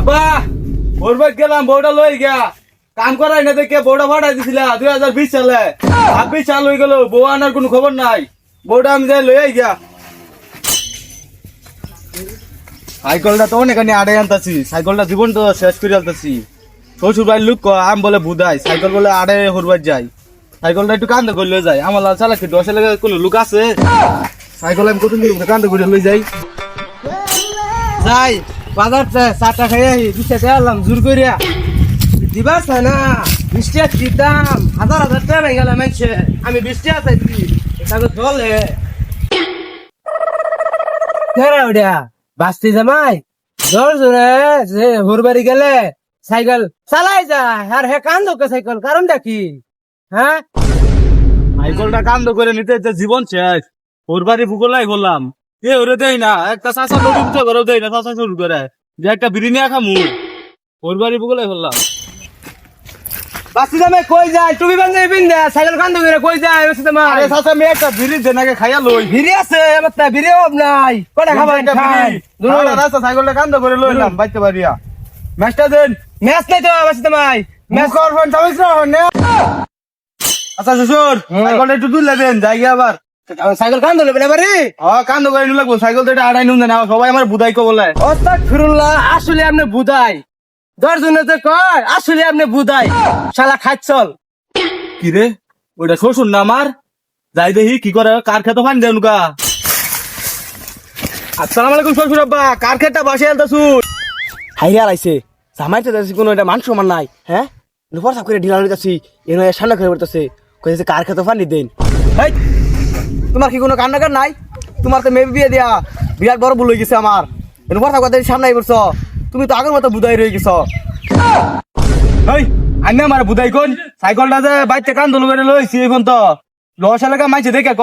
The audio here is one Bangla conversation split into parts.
আব্বা ওরবার গেলাম বউটা লই গিয়া কাম করাই না দেখে বউটা ভাড়াই দিছিল 2020 সালে 26 সাল হয়ে গেল বউ আনার কোনো খবর নাই বউটা আমি যাই লই গিয়া সাইকেলটা তো অনেকখানি আড়ে আনতাছি সাইকেলটা জীবন তো শেষ করে আনতাছি শ্বশুর ভাই লুক আম বলে বুধাই সাইকেল বলে আড়ে হরবার যাই সাইকেলটা একটু কান্দে করে লই যাই আমার লাল চালাকি 10 লেগে কোনো লুক আছে সাইকেল আমি কত কান্দে করে লই যাই যাই বাজার চাটা খাই আহি বিশটা আনলাম জোর করিয়া দিবার চাই না 20 টাকা কি দাম 1000 টাকা হয়ে গেল মানুষে আমি 20 টাকা চাইছি এটা তো চলে কেরা ওটা বাস্তি জামাই জোর জোরে যে হুরবাড়ি গেলে সাইকেল চালাই যায় আর হে কান্দো কে সাইকেল কারণটা কি হ্যাঁ সাইকেলটা কান্দ করে নিতে যে জীবন শেষ ওর বাড়ি ভূগোলাই বললাম এ ওরে দেয় না একটা চাষা লোক উঠে ঘরেও দেয় না চাষা শুরু করে যে একটা বিরিয়ানি খামু ওর বাড়ি ভূগোলাই বললাম বাস্তি জামাই কই যায় তুমি বান্ধে বিন্দা সাইকেল কান্দো করে কই যায় বাস্তি জামাই আরে চাষা মেয়ে একটা বিড়ি দেনাকে খাইয়া লই ভিড়ি আছে আমার তা ভিড়ি অব নাই কটা খাবার খাই রাস্তা সাইকেলটা কান্দ করে লইলাম বাইতে পারিয়া ম্যাচটা দেন ম্যাচ নাই তো বাস্তি জামাই ম্যাচ করবেন চাবিস না আচ্ছা শ্বশুর সাইকেলটা একটু তুলে দেন যাই গিয়া আবার সাইকেল কান্দো লেবে না বাড়ি হ্যাঁ কান্দ করে নিয়ে লাগবো সাইকেল তো এটা আড়াই নুন না সবাই আমার বুধাই কো বলে ওস্তাদ ফিরুল্লাহ আসলে আপনি বুদাই দশজনে তো কয় আসলে আপনি বুদাই শালা খাচ্ছল কি রে ওইটা শ্বশুর না আমার যাই দেখি কি করে কার খেতে ফান দেন কা আসসালামু আলাইকুম শ্বশুর আব্বা কার খেতটা বাসে আলতাছু হাইরা আইছে জামাইতে যাচ্ছি কোনো এটা মান সমান নাই হ্যাঁ নুফর সাপ করে ঢিলা লইতাছি এনো সামনে করে পড়তেছে কইছে কার খেতে ফানি দেন হেই তোমার কি কোনো কান্নাকার নাই তোমার তো মেয়ে বিয়ে দিয়া বিরাট বড় ভুল হয়ে গেছে আমার নুফর সাপ কথা সামনে আইবছ তুমি তো আগের মতো বুদাই রয়ে গেছ এই আইনা আমার বুধাই কোন সাইকেলটা যে বাইতে কান দল করে লইছি এখন তো লস এলাকা মাইছে দেখে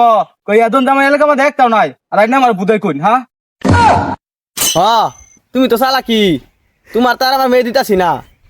কই এদন দাম এলাকা মধ্যে একটাও নাই আর আইনা আমার বুধাই কোন হ্যাঁ হ্যাঁ তুমি তো চালাকি তোমার তার আমার মেয়ে দিতাছি না